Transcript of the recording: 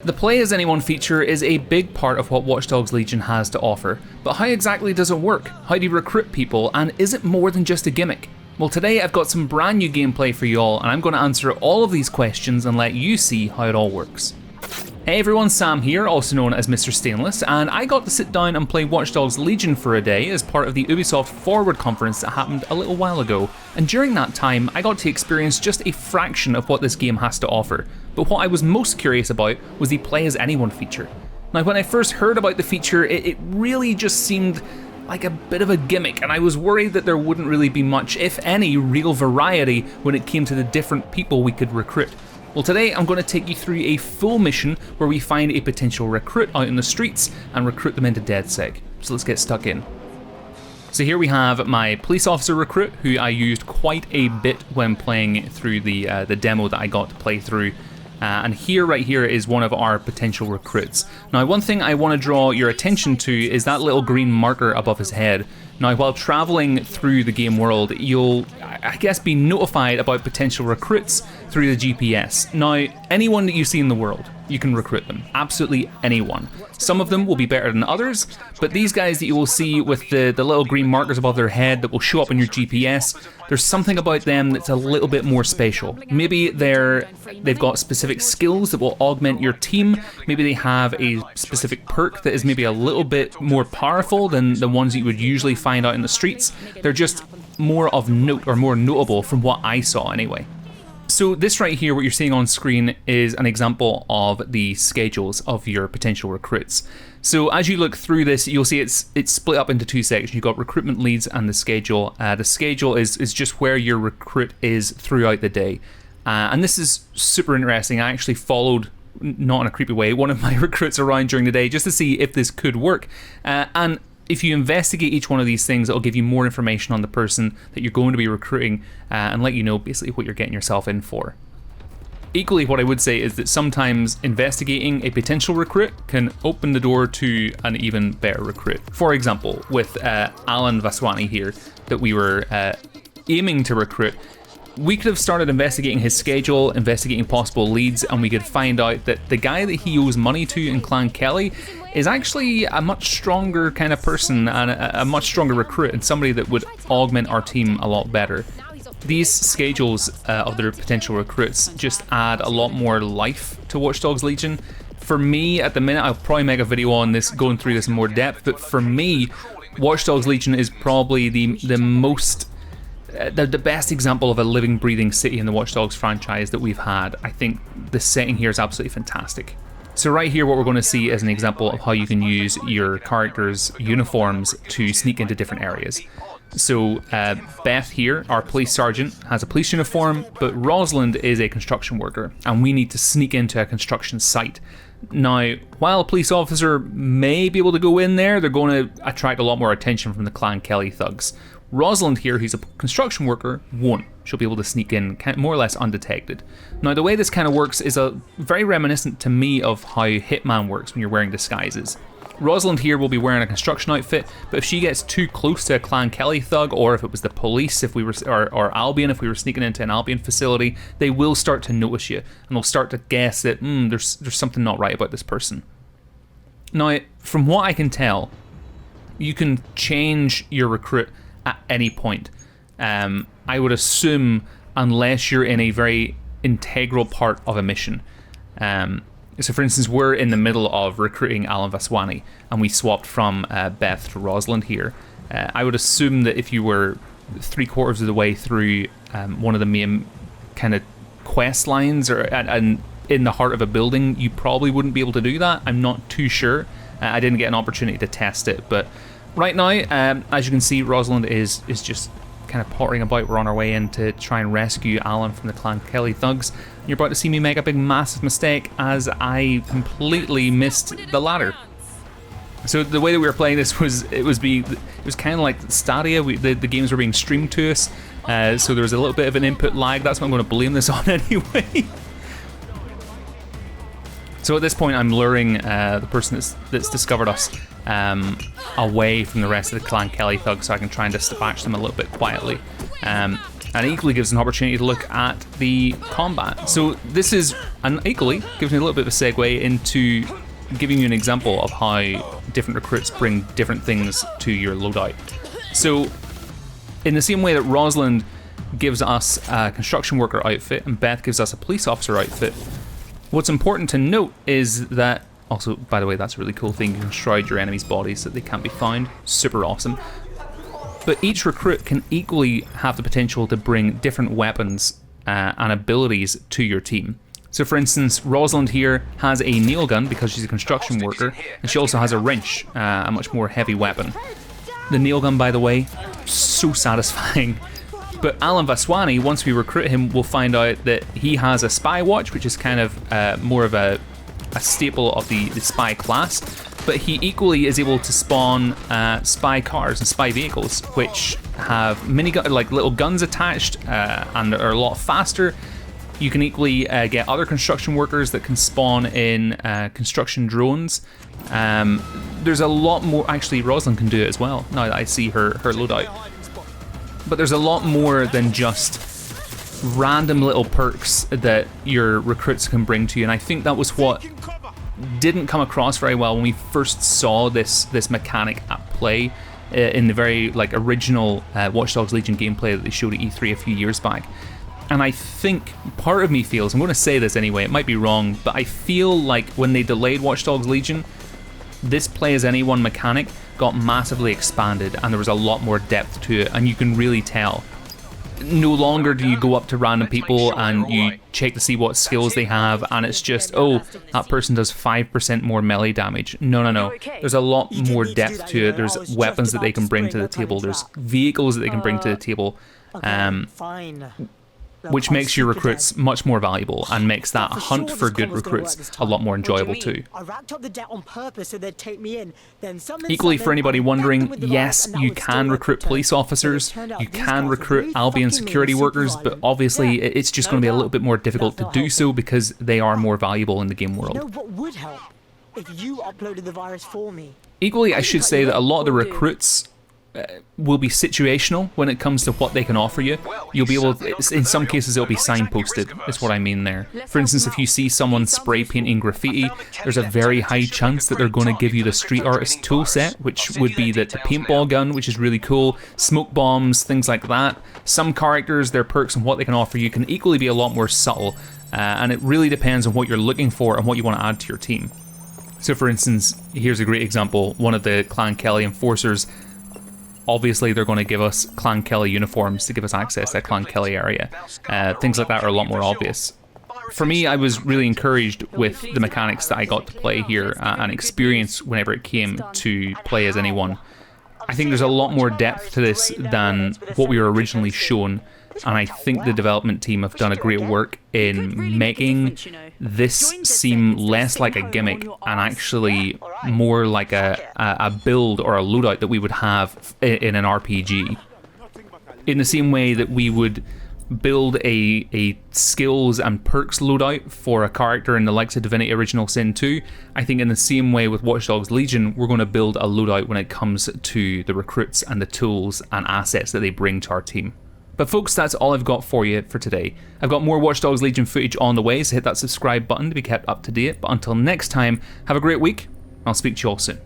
The Play as Anyone feature is a big part of what Watch Dogs Legion has to offer, but how exactly does it work? How do you recruit people, and is it more than just a gimmick? Well, today I've got some brand new gameplay for you all, and I'm going to answer all of these questions and let you see how it all works. Hey everyone, Sam here, also known as Mr. Stainless, and I got to sit down and play Watch Dogs Legion for a day as part of the Ubisoft Forward conference that happened a little while ago, and during that time I got to experience just a fraction of what this game has to offer, but what I was most curious about was the Play as Anyone feature. Now when I first heard about the feature, it really just seemed like a bit of a gimmick, and I was worried that there wouldn't really be much, if any, real variety when it came to the different people we could recruit. Well, today I'm going to take you through a full mission where we find a potential recruit out in the streets and recruit them into DedSec. So let's get stuck in. So here we have my police officer recruit, who I used quite a bit when playing through the demo that I got to play through. And right here is one of our potential recruits. Now, one thing I want to draw your attention to is that little green marker above his head. Now, while traveling through the game world, you'll, I guess, be notified about potential recruits through the GPS. Now, anyone that you see in the world, you can recruit them. Absolutely anyone. Some of them will be better than others, but these guys that you will see with the little green markers above their head that will show up on your GPS, there's something about them that's a little bit more special. Maybe they've got specific skills that will augment your team. Maybe they have a specific perk that is maybe a little bit more powerful than the ones that you would usually find out in the streets. They're just more of note, or more notable from what I saw anyway. So this right here, what you're seeing on screen, is an example of the schedules of your potential recruits. So as you look through this, you'll see it's split up into two sections. You've got recruitment leads and the schedule. The schedule is just where your recruit is throughout the day. And this is super interesting. I actually followed, not in a creepy way, one of my recruits around during the day just to see if this could work. And if you investigate each one of these things, it'll give you more information on the person that you're going to be recruiting and let you know basically what you're getting yourself in for. Equally, what I would say is that sometimes investigating a potential recruit can open the door to an even better recruit. For example, with Alan Vaswani here, that we were aiming to recruit, we could have started investigating his schedule, investigating possible leads, and we could find out that the guy that he owes money to in Clan Kelly is actually a much stronger kind of person and a much stronger recruit, and somebody that would augment our team a lot better. These schedules of their potential recruits just add a lot more life to Watch Dogs Legion. For me, at the minute, I'll probably make a video on this, going through this in more depth, but for me, Watch Dogs Legion is probably the best example of a living, breathing city in the Watch Dogs franchise that we've had. I think the setting here is absolutely fantastic. So right here, what we're going to see is an example of how you can use your characters' uniforms to sneak into different areas. So Beth here, our police sergeant, has a police uniform, but Rosalind is a construction worker, and we need to sneak into a construction site. Now, while a police officer may be able to go in there, they're going to attract a lot more attention from the Clan Kelly thugs. Rosalind here, who's a construction worker, won't. She'll be able to sneak in more or less undetected. Now, the way this kind of works is very reminiscent to me of how Hitman works when you're wearing disguises. Rosalind here will be wearing a construction outfit, but if she gets too close to a Clan Kelly thug, or if it was the police, if we were, or Albion, if we were sneaking into an Albion facility, they will start to notice you, and they'll start to guess that there's something not right about this person. Now, from what I can tell, you can change your recruit at any point. I would assume, unless you're in a very integral part of a mission. So for instance, we're in the middle of recruiting Alan Vaswani, and we swapped from Beth to Rosalind here. I would assume that if you were 3/4 of the way through one of the main kind of quest lines, and in the heart of a building, you probably wouldn't be able to do that. I'm not too sure. I didn't get an opportunity to test it, but right now, as you can see, Rosalind is just kind of pottering about. We're on our way in to try and rescue Alan from the Clan Kelly thugs. You're about to see me make a big massive mistake as I completely missed the ladder. So the way that we were playing this was kind of like Stadia. The games were being streamed to us, so there was a little bit of an input lag. That's what I'm going to blame this on anyway. So at this point, I'm luring the person that's discovered us away from the rest of the Clan Kelly thugs, so I can try and dispatch them a little bit quietly. and it equally gives an opportunity to look at the combat. So this is, and equally gives me a little bit of a segue into giving you an example of how different recruits bring different things to your loadout. So in the same way that Rosalind gives us a construction worker outfit and Beth gives us a police officer outfit, what's important to note is that, also, by the way, that's a really cool thing, you can shroud your enemies' bodies so that they can't be found, super awesome. But each recruit can equally have the potential to bring different weapons and abilities to your team. So for instance, Rosalind here has a nail gun because she's a construction worker, and she also has a wrench, a much more heavy weapon. The nail gun, by the way, so satisfying. But Alan Vaswani, once we recruit him, we'll find out that he has a spy watch, which is kind of more of a staple of the spy class. But he equally is able to spawn spy cars and spy vehicles, which have minigun, like little guns attached, and are a lot faster. You can equally get other construction workers that can spawn in construction drones. There's a lot more. Actually, Rosalind can do it as well, now that I see her loadout. But there's a lot more than just random little perks that your recruits can bring to you, and I think that was what didn't come across very well when we first saw this mechanic at play in the very original Watch Dogs Legion gameplay that they showed at E3 a few years back. And I think part of me feels, I'm going to say this anyway, it might be wrong, but I feel like when they delayed Watch Dogs Legion, this play as anyone mechanic got massively expanded and there was a lot more depth to it, and you can really tell. No longer do you go up to random people and you check to see what skills they have and it's just, oh, that person does 5% more melee damage. No. There's a lot more depth to it. There's weapons that they can bring to the table. There's vehicles that they can bring to the table. Which makes your recruits much more valuable and makes that hunt for good recruits a lot more enjoyable too. Equally, for anybody wondering, yes, you can recruit police officers, you can recruit Albion security workers, but obviously it's just going to be a little bit more difficult to do so because they are more valuable in the game world. Equally, I should say that a lot of the recruits will be situational when it comes to what they can offer you. You'll be able to, in some cases it'll be signposted, is what I mean there. For instance, if you see someone spray painting graffiti, there's a very high chance that they're going to give you the street artist tool set, which would be the paintball gun, which is really cool, smoke bombs, things like that. Some characters, their perks and what they can offer you can equally be a lot more subtle, and it really depends on what you're looking for and what you want to add to your team. So for instance, here's a great example. One of the Clan Kelly enforcers, obviously they're going to give us Clan Kelly uniforms to give us access to that Clan Kelly area. Things like that are a lot more obvious. For me, I was really encouraged with the mechanics that I got to play here and experience whenever it came to play as anyone. I think there's a lot more depth to this than what we were originally shown, and I think the development team have done a great work in making this seem less like a gimmick and actually more like a build or a loadout that we would have in an RPG. In the same way that we would build a skills and perks loadout for a character in the likes of Divinity Original Sin 2, I think in the same way with Watch Dogs Legion, we're going to build a loadout when it comes to the recruits and the tools and assets that they bring to our team. But folks, that's all I've got for you for today. I've got more Watch Dogs Legion footage on the way, so hit that subscribe button to be kept up to date. But until next time, have a great week. I'll speak to you all soon.